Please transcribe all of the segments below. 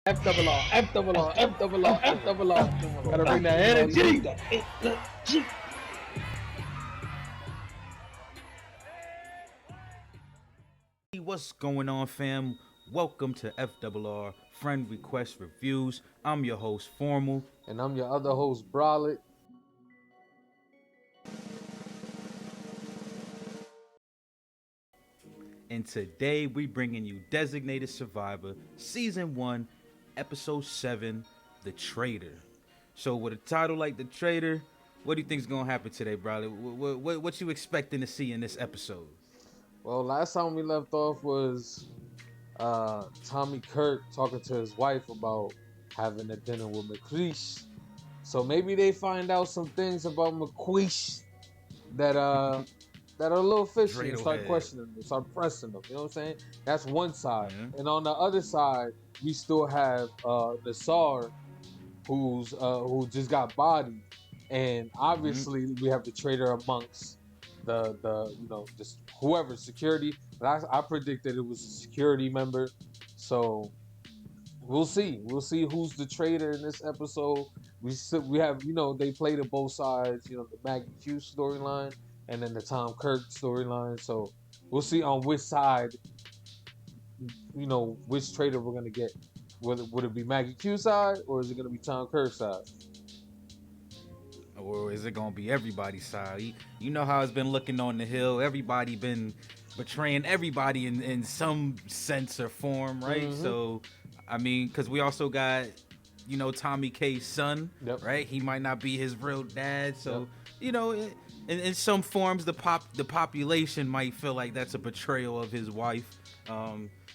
F double R, F double R, F double R, F double R. Gotta bring that energy. What's going on, fam? Welcome to FRR Friend Request Reviews. I'm your host, Formal. And I'm your other host, Bralik. And today we bringing you Designated Survivor Season 1, Episode 7, The Traitor. So with a title like The Traitor, what do you think is going to happen today, Bralik? What you expecting to see in this episode? Well, last time we left off was Tommy Kirk talking to his wife about having a dinner with McQuish. So maybe they find out some things about McQuish that that are a little fishy and start questioning them, start pressing them. You know what I'm saying? That's one side. Mm-hmm. And on the other side, we still have Nassar, who just got bodied, and obviously we have the traitor amongst the just whoever security. But I predicted it was a security member, so we'll see. We'll see who's the traitor in this episode. We have they played at both sides. The Maggie Q storyline and then the Tom Kirk storyline. So we'll see on which side. Which traitor we're gonna get. Would it be Maggie Q side or is it gonna be Tom Kirk side? Or is it gonna be everybody's side? You know how it's been looking on the hill. Everybody been betraying everybody in some sense or form, right? Mm-hmm. So, I mean, because we also got, Tommy K's son, yep. Right? He might not be his real dad, so yep. In some forms, the population might feel like that's a betrayal of his wife.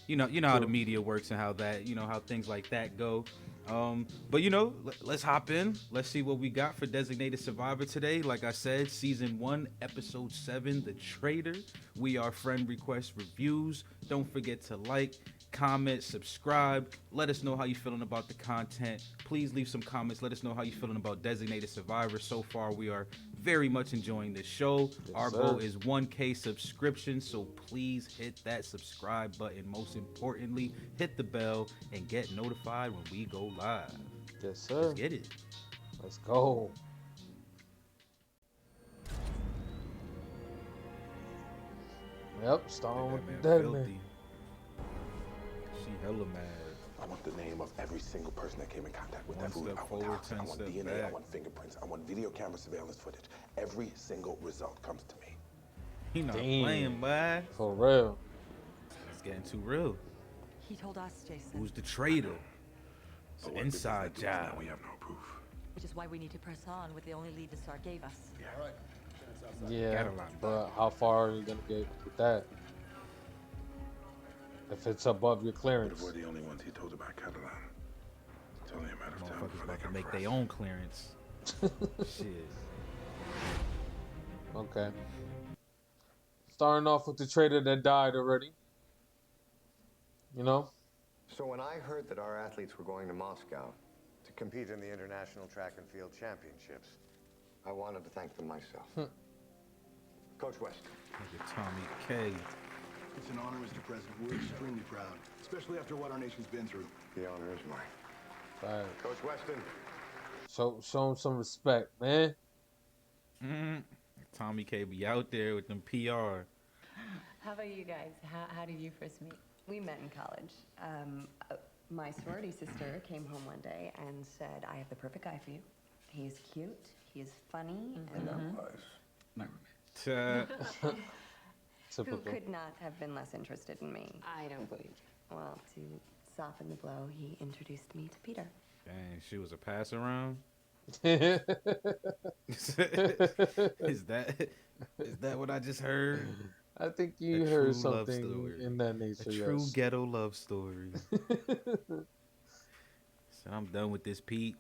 You know how the media works and how that, how things like that go. But let's hop in. Let's see what we got for Designated Survivor today. Like I said, Season 1, Episode 7, The Traitor. We are Friend Request Reviews. Don't forget to like, comment, subscribe. Let us know how you feeling about the content. Please leave some comments. Let us know how you feeling about Designated Survivor. So far, we are very much enjoying this show. Yes, our goal is 1K subscriptions, so please hit that subscribe button. Most importantly, hit the bell and get notified when we go live. Yes, sir. Let's get it. Let's go. Yep, starting with the dead man. She hella mad. I want the name of every single person that came in contact with that food. I want house, I want DNA, back. I want fingerprints, I want video camera surveillance footage. Every single result comes to me. He not playing, boy. For real. It's getting too real. He told us, Jason. Who's the traitor? It's an inside job. We have no proof. Which is why we need to press on with the only lead the star gave us. Yeah. All right. Yeah, Catalan. But how far are you gonna get with that? If it's above your clearance. But if we're the only ones he told about Catalan, it's only a matter of time before they can make their own clearance. Shit. Okay. Starting off with the traitor that died already. So when I heard that our athletes were going to Moscow to compete in the International Track and Field Championships, I wanted to thank them myself. Coach West. Look at Tommy K. It's an honor, Mr. President. We're extremely proud, especially after what our nation's been through. The honor is mine. All right. Coach Weston. Show him some respect, man. Tommy K be out there with them PR. How about you guys? How did you first meet? We met in college. My sorority sister came home one day and said, I have the perfect guy for you. He's cute, he's funny, who could not have been less interested in me? I don't believe you. Well, to soften the blow, he introduced me to Peter. Dang, she was a pass around? is that what I just heard? I think you heard something in that nature. A true ghetto love story. So I'm done with this, Pete.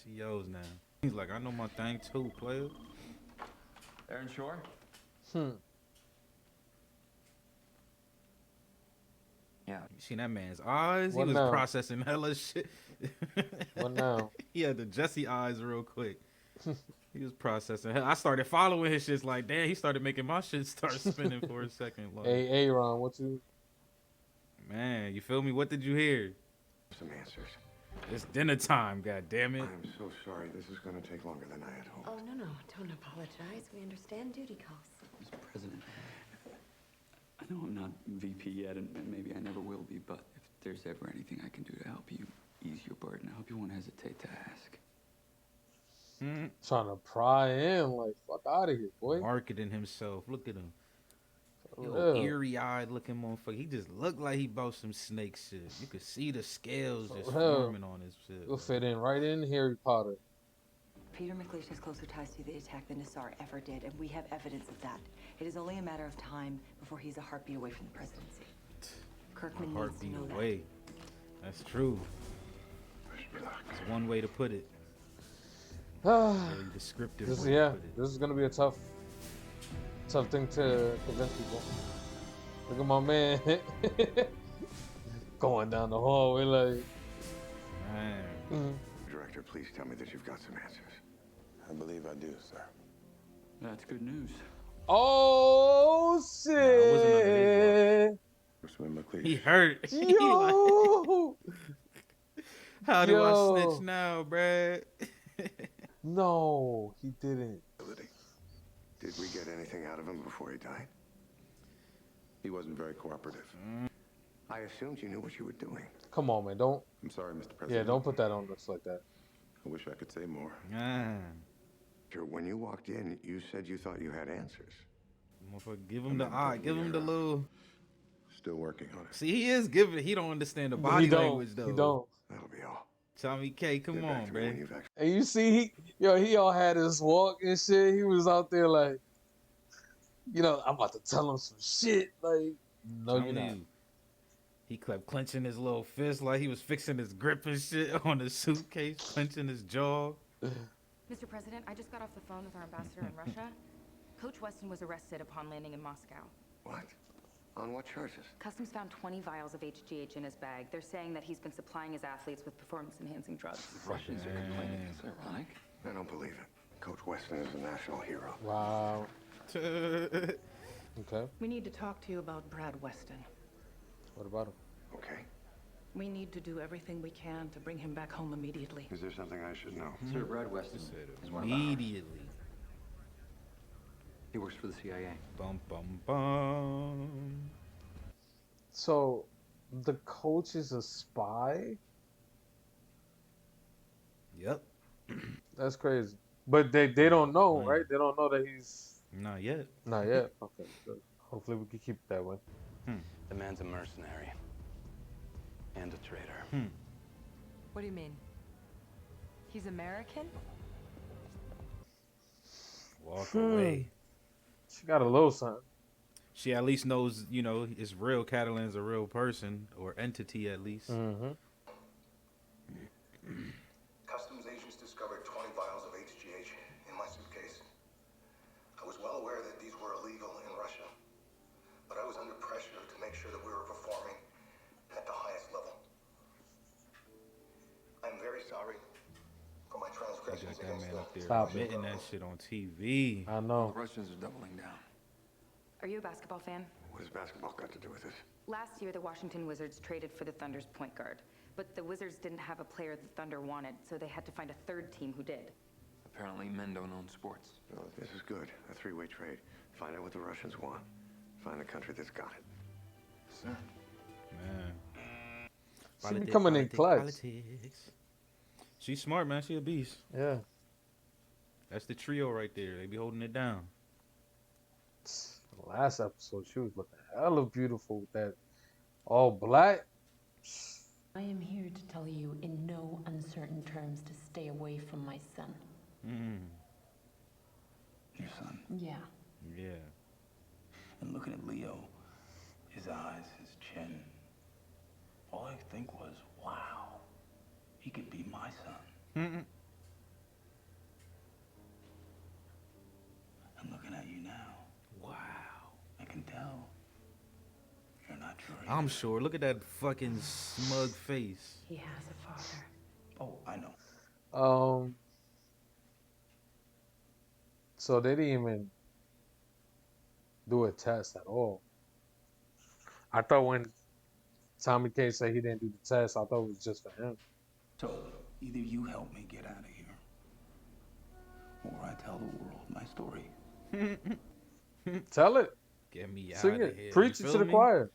She yells now. He's like, I know my thing too, player. Aaron Shore? Yeah. You seen that man's eyes? He was processing hella shit. What now? He had the Jesse eyes real quick. He was processing. I started following his shit like, damn, he started making my shit start spinning for a second. Like, hey, Ron, what you? Man, you feel me? What did you hear? Some answers. It's dinner time, god damn it. I'm so sorry. This is going to take longer than I had hoped. Oh, no, don't apologize. We understand duty calls. Mr. President, I know I'm not VP yet, and maybe I never will be, but if there's ever anything I can do to help you ease your burden, I hope you won't hesitate to ask. Trying to pry in, like, fuck out of here, boy. Marketing himself. Look at him. Real. Eerie-eyed looking motherfucker. He just looked like he bought some snake shit. You could see the scales just forming on his shit. He'll fit in right in Harry Potter. Peter McLeish has closer ties to the attack than Nassar ever did, and we have evidence of that. It is only a matter of time before he's a heartbeat away from the presidency. Kirkman needs to know away. That's true. It's one way to put it. Very descriptive. This is gonna be a tough thing to convince people. Look at my man going down the hallway like. Man. Director, please tell me that you've got some answers. I believe I do, sir. That's good news. Oh shit! He hurt. Yo! How do I snitch now, Brad? No, he didn't. Did we get anything out of him before he died? He wasn't very cooperative. I assumed you knew what you were doing. Come on, man, don't. I'm sorry, Mr. President. Yeah, don't put that on us like that. I wish I could say more. When you walked in, you said you thought you had answers. Motherfucker, give him the eye. Give him the little. Still working on it. See, he is giving. He don't understand the body language though. He don't. That'll be all. Tommy K, come on, man. And you see, he all had his walk and shit. He was out there like, I'm about to tell him some shit. Like, no, you're not. He kept clenching his little fist like he was fixing his grip and shit on the suitcase, clenching his jaw. Mr. President, I just got off the phone with our ambassador in Russia. Coach Weston was arrested upon landing in Moscow. What? On what charges? Customs found 20 vials of HGH in his bag. They're saying that he's been supplying his athletes with performance-enhancing drugs. Russians are complaining. It's ironic. I don't believe it. Coach Weston is a national hero. Wow. Okay. We need to talk to you about Brad Weston. What about him? Okay. We need to do everything we can to bring him back home immediately. Is there something I should know? Sir, Brad Weston is one immediately. He works for the CIA. Bum bum bum. So, the coach is a spy? Yep. That's crazy. But they don't know, right? They don't know that he's... Not yet. Not yet. Okay, good. Hopefully we can keep it that way. The man's a mercenary. And a traitor. What do you mean? He's American? Walk away. She got a little something. She at least knows, it's real. Catalan's a real person or entity at least. Customs agents discovered 20 vials of HGH in my suitcase. I was well aware that these were illegal in Russia, but I was under pressure to make sure that we were performing at the highest level. I'm very sorry for my transgressions Got that against man up there Stop admitting that shit on TV. I know. The Russians are doubling down. Are you a basketball fan? What has basketball got to do with this? Last year, the Washington Wizards traded for the Thunder's point guard. But the Wizards didn't have a player the Thunder wanted, so they had to find a third team who did. Apparently, men don't own sports. No, this is good. A three-way trade. Find out what the Russians want. Find the country that's got it. Sir. Man. She be coming in clutch. Politics. She's smart, man. She a beast. Yeah. That's the trio right there. They be holding it down. Last episode, she was looking hella beautiful with that all black. I am here to tell you in no uncertain terms to stay away from my son. Your son? Yeah. Yeah. And looking at Leo, his eyes, his chin, all I think was, wow, he could be my son. I'm looking at you now. Wow. I can tell. You're not sure. I'm sure. Look at that fucking smug face. He has a father. Oh, I know. So they didn't even do a test at all. I thought when Tommy K said he didn't do the test, I thought it was just for him. So, either you help me get out of here, or I tell the world my story. Tell it. Get me out Sing of it. here. Preach You it feel to the me? choir.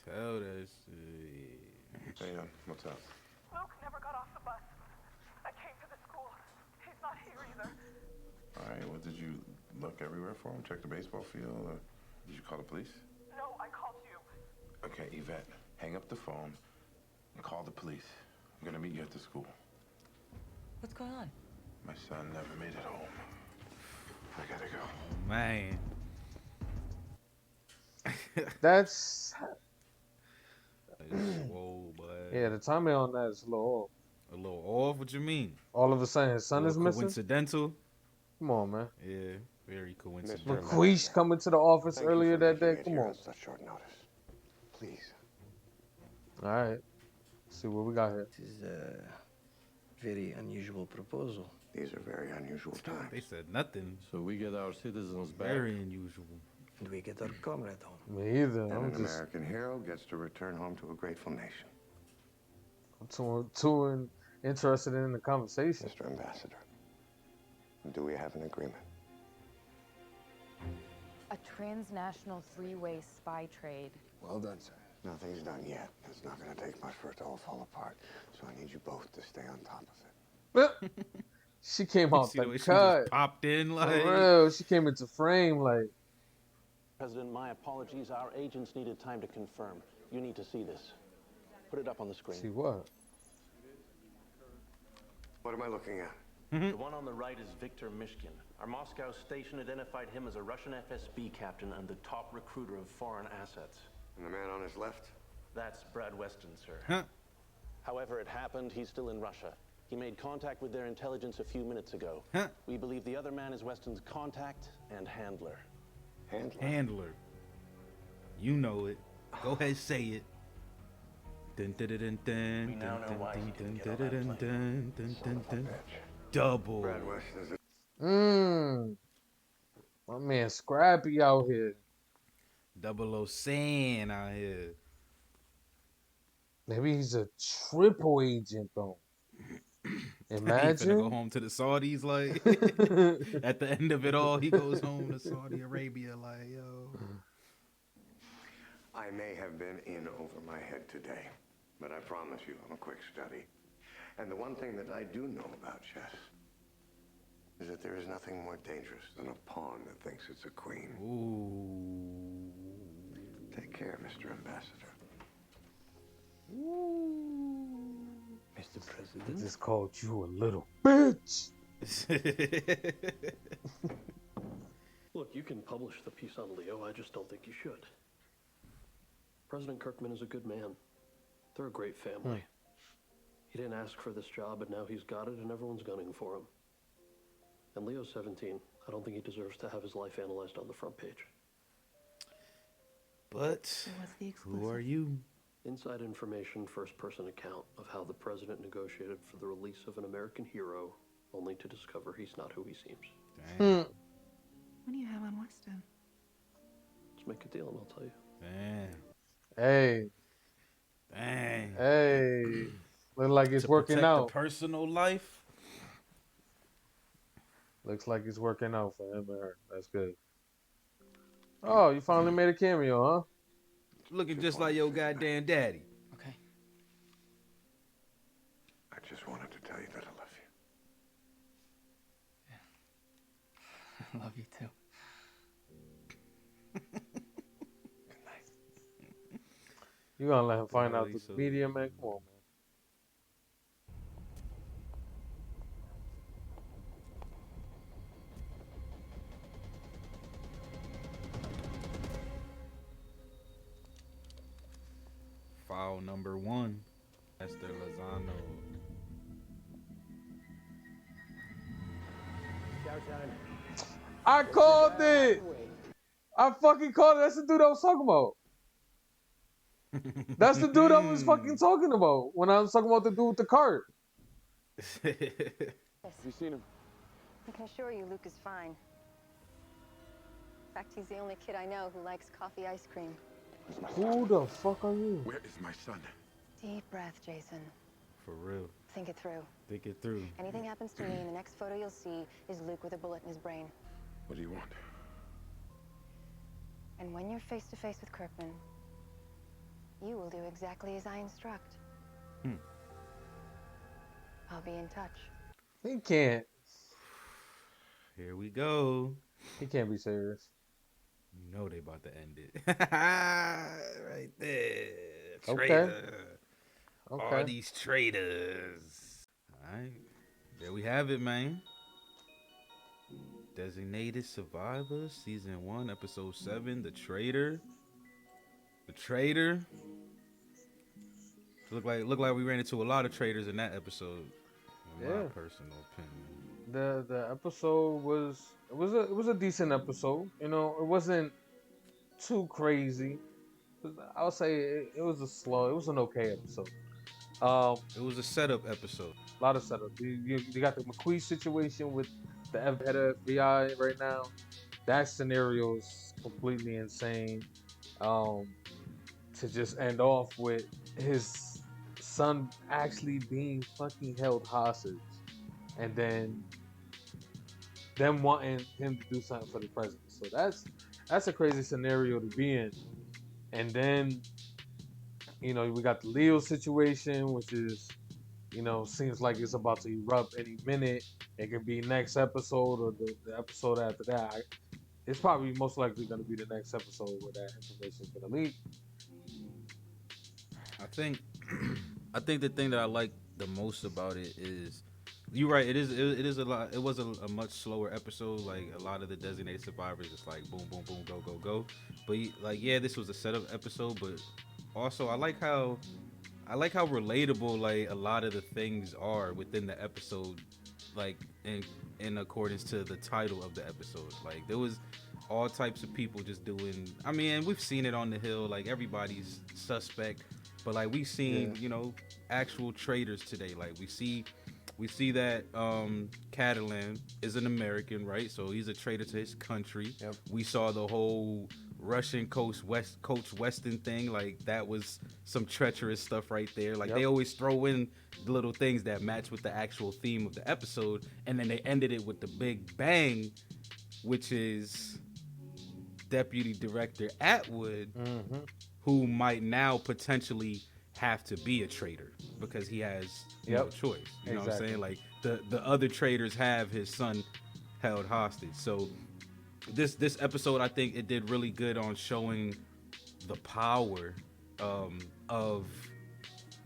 Tell that shit. Hey, what's up? Luke never got off the bus. I came to the school. He's not here either. All right, what did you look everywhere for him? Check the baseball field? Or did you call the police? No, I called you. Okay, Yvette, hang up the phone and call the police. I'm gonna meet you at the school. What's going on? My son never made it home. I gotta go. Man. That's Whoa, but yeah. The timing on that is a little off. a little off. What you mean? All of a sudden, his son is missing. Coincidental. Come on, man. Yeah, very coincidental. McQueesh coming to the office Thank earlier you for that making day. it Come here on. on such short notice. Please. All right. See what we got here. This is a very unusual proposal. These are very unusual times. They said nothing. So we get our citizens back. Very unusual. And we get our comrade home. Me either. And I'm an just American hero gets to return home to a grateful nation. too interested in the conversation. Mr. Ambassador, do we have an agreement? A transnational three-way spy trade. Well done, sir. Nothing's done yet. It's not going to take much for it to all fall apart. So I need you both to stay on top of it. She came out See the the way she cut. just popped in like. For real, she came into frame like. President, my apologies. Our agents needed time to confirm. You need to see this. Put it up on the screen. See what? What am I looking at? The one on the right is Viktor Mishkin. Our Moscow station identified him as a Russian FSB captain and the top recruiter of foreign assets. And the man on his left? That's Brad Weston, sir. Huh. However it happened, he's still in Russia. He made contact with their intelligence a few minutes ago. Huh. We believe the other man is Weston's contact and handler. Handler. You know it. Go ahead, say it. Dun, dun, dun, dun, dun, We now know dun, why he dun, didn't dun, get on dun, that dun, plane. dun, dun, dun. Double. Brad Weston's My man Scrappy out here. 00 San out here. Maybe he's a triple agent though. He finna Imagine. go home to the Saudis like at the end of it all. He goes home to Saudi Arabia like yo. I may have been in over my head today, but I promise you I'm a quick study. And the one thing that I do know about chess is that there is nothing more dangerous than a pawn that thinks it's a queen. Ooh. Take care, Mr. Ambassador. Mr. President. I just called you a little bitch. Look, you can publish the piece on Leo. I just don't think you should. President Kirkman is a good man. They're a great family. He didn't ask for this job, and now he's got it, and everyone's gunning for him. And Leo's 17. I don't think he deserves to have his life analyzed on the front page. But who are you? Inside information, first-person account of how the president negotiated for the release of an American hero, only to discover he's not who he seems. Dang. What do you have on Weston? Let's make a deal, and I'll tell you. Damn. Hey. Dang. Hey. Look like it's To working protect out. the personal life. Looks like it's working out for him and her. That's good. Oh, you finally made a cameo, huh? Looking just like your goddamn daddy. Okay. I just wanted to tell you that I love you. I love you too. You gonna let him find out Really, through so- the media, man? Come on, man. File number 1. Esther Lozano. I called it. I fucking called it. That's the dude I was talking about. That's the dude I was fucking talking about when I was talking about the dude with the cart. Have you seen him? I can assure you Luke is fine. In fact, he's the only kid I know who likes coffee ice cream. Who the fuck are you? Where is my son? Deep breath, Jason. For real. Think it through. Think it through. Anything happens to me, and the next photo you'll see is Luke with a bullet in his brain. What do you want? And when you're face to face with Kirkman, you will do exactly as I instruct. I'll be in touch. He can't. Here we go. He can't be serious. You know they about to end it. Right there. Okay. Traitor. Okay. All these traitors. All right. There we have it, man. Designated Survivor, Season 1, Episode 7, The Traitor. The Traitor. Look like we ran into a lot of traitors in that episode. In my personal opinion. The episode was a decent episode. You know, it wasn't too crazy. I'll say it was an okay episode. It was a setup episode. A lot of setup. You got the McQueen situation with the head of FBI right now. That scenario is completely insane. To just end off with his son actually being fucking held hostage, and then them wanting him to do something for the president. So that's a crazy scenario to be in. And then, you know, we got the Leo situation, which is, you know, seems like it's about to erupt any minute. It could be next episode or the episode after that. It's probably most likely going to be the next episode where that information is going to leak. I think the thing that I like the most about it is, you're right. It is a lot. It was a much slower episode. Like a lot of the designated survivors, just like boom, boom, boom, go, go, go. But like, yeah, this was a setup episode. But also, I like how relatable like a lot of the things are within the episode, like in accordance to the title of the episode. Like there was all types of people just doing. I mean, and we've seen it on the Hill. Like everybody's suspect. But like we've seen, you know, actual traitors today. Like we see that Catalan is an American, right? So he's a traitor to his country. Yep. We saw the whole Russian Coach Weston thing. Like that was some treacherous stuff right there. Like they always throw in the little things that match with the actual theme of the episode, and then they ended it with the big bang, which is Deputy Director Atwood. Who might now potentially have to be a traitor because he has no choice. You know what I'm saying? Like the other traitors have his son held hostage. So this episode, I think it did really good on showing the power of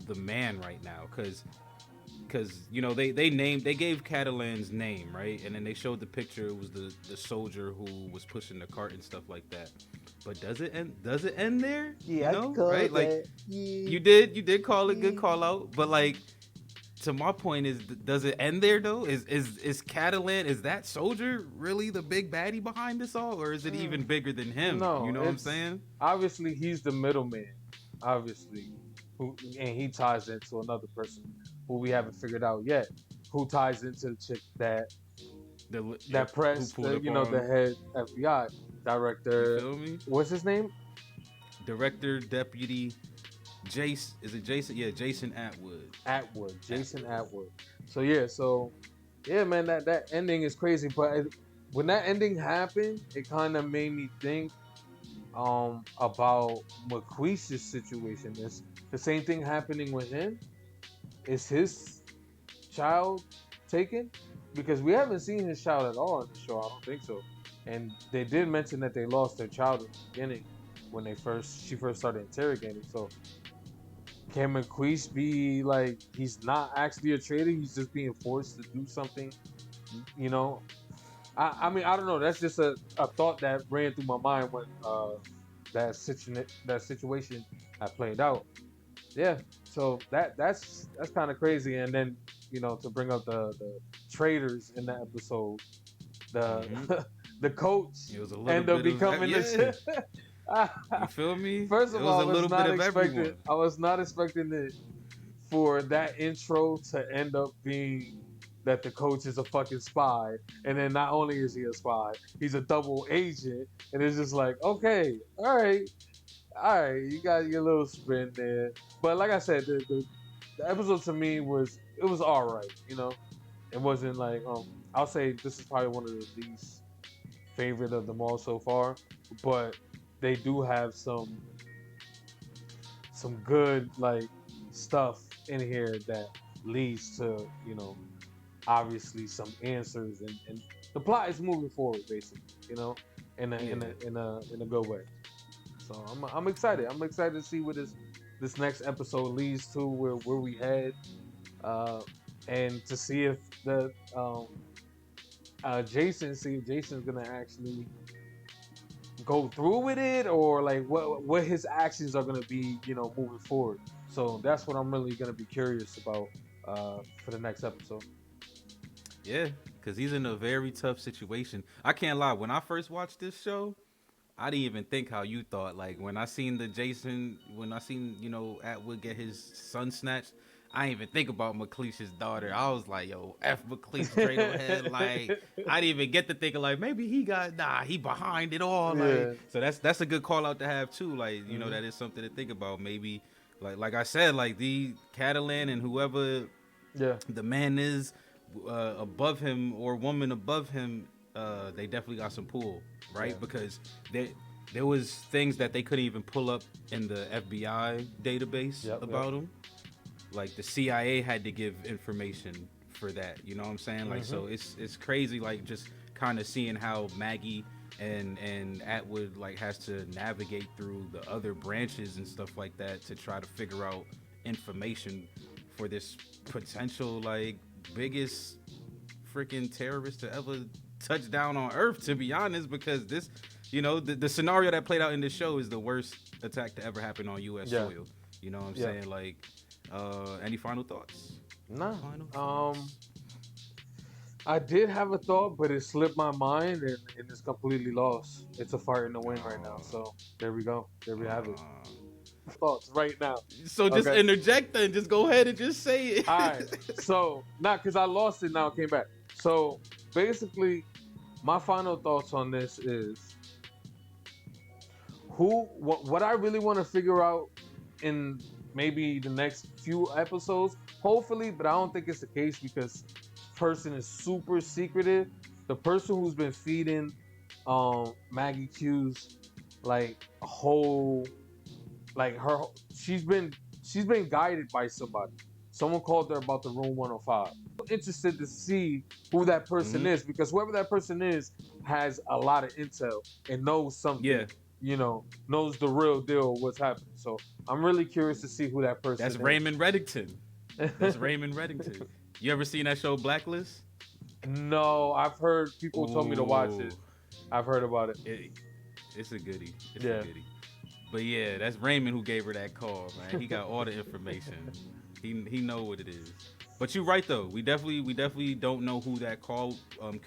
the man right now, because you know they gave Catalan's name, right, and then they showed the picture. It was the soldier who was pushing the cart and stuff like that. But does it end there? Yeah, you know, right? Like you did call it good call out, but like to my point is, does it end there though? Is Catalan, is that soldier really the big baddie behind this all, or is it even bigger than him? No, you know what I'm saying? Obviously, he's the middleman. Obviously, and he ties into another person who we haven't figured out yet. Who ties into the chick that pressed, you know, the head FBI director. You feel me? What's his name? Director Deputy Jace. Is it Jason? Yeah, Jason Atwood. Jason Atwood. So yeah, man, that ending is crazy. But when that ending happened, it kind of made me think about McQueish's situation. Is the same thing happening with him? Is his child taken? Because we haven't seen his child at all in the show. I don't think so. And they did mention that they lost their child in the beginning when she first started interrogating. So can McQueish be like, he's not actually a traitor, he's just being forced to do something? You know, I mean, I don't know. That's just a thought that ran through my mind when that situation had played out. Yeah, so that's kind of crazy. And then, you know, to bring up the traitors in that episode, the coach ended up becoming the You feel me? First of all, I was not expecting it for that intro to end up being that the coach is a fucking spy, and then not only is he a spy, he's a double agent, and it's just like, okay, all right, you got your little spin there. But like I said, the episode to me was it was all right. You know, it wasn't like I'll say this is probably one of the least favorite of them all so far, but they do have some good like stuff in here that leads to obviously some answers and the plot is moving forward basically in a good way. So I'm excited. I'm excited to see where this next episode leads to, where we head, and to see if the see if Jason's gonna actually go through with it, or like what his actions are gonna be, moving forward. So that's what I'm really gonna be curious about for the next episode. Yeah, because he's in a very tough situation. I can't lie. When I first watched this show, I didn't even think how you thought. Like when I seen Atwood get his son snatched, I didn't even think about McLeish's daughter. I was like, yo, F McLeish straight ahead. Like I didn't even get to thinking like maybe he behind it all. Yeah. Like so that's a good call out to have too. Like that is something to think about. Maybe like I said, like the Catalan and whoever the man is above him or woman above him, they definitely got some pull, right? Because there was things that they couldn't even pull up in the FBI database about him. Like the CIA had to give information for that. You know what I'm saying? Like so it's crazy. Like just kind of seeing how Maggie and Atwood like has to navigate through the other branches and stuff like that to try to figure out information for this potential like biggest freaking terrorist to ever touch down on Earth, to be honest, because this, the scenario that played out in this show is the worst attack to ever happen on U.S. soil. You know what I'm saying? Like, any final thoughts? No. I did have a thought, but it slipped my mind and it's completely lost. It's a fart in the wind right now. So there we go. There we have it. Thoughts right now. So just interject then. Just go ahead and just say it. All right. So because I lost it, now it came back. So basically, my final thoughts on this is what I really want to figure out in maybe the next few episodes, hopefully, but I don't think it's the case because this person is super secretive. The person who's been feeding Maggie Q's like a whole like her she's been guided by somebody. Someone called her about the room 105. I'm interested to see who that person is, because whoever that person is has a lot of intel and knows something. Knows the real deal of what's happening. So I'm really curious to see who that person is. That's Raymond Reddington. That's Raymond Reddington. You ever seen that show Blacklist? No, I've heard people told me to watch it. I've heard about it. It's a goodie. It's a goodie. But yeah, that's Raymond who gave her that call, man. He got all the information. He know what it is. But you're right though. We definitely don't know who that call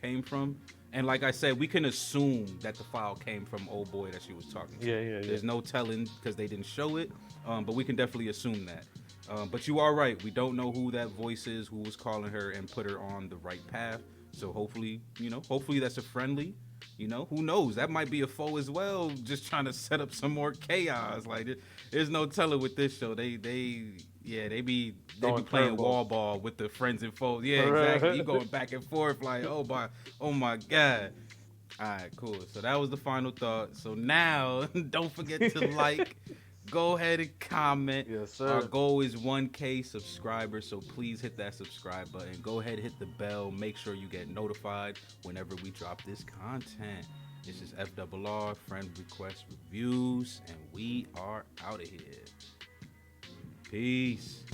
came from. And like I said, we can assume that the file came from old boy that she was talking to. Yeah. There's no telling because they didn't show it, but we can definitely assume that. But you are right. We don't know who that voice is, who was calling her and put her on the right path. So hopefully that's a friendly. Who knows? That might be a foe as well, just trying to set up some more chaos. Like there's no telling with this show. They be playing wall ball with the friends and foes. Yeah, exactly. You going back and forth like, oh my God. All right, cool. So that was the final thought. So now, don't forget to like, go ahead and comment. Yes, sir. Our goal is 1K subscribers, so please hit that subscribe button. Go ahead and hit the bell. Make sure you get notified whenever we drop this content. This is FRR, Friend Request Reviews, and we are out of here. Peace.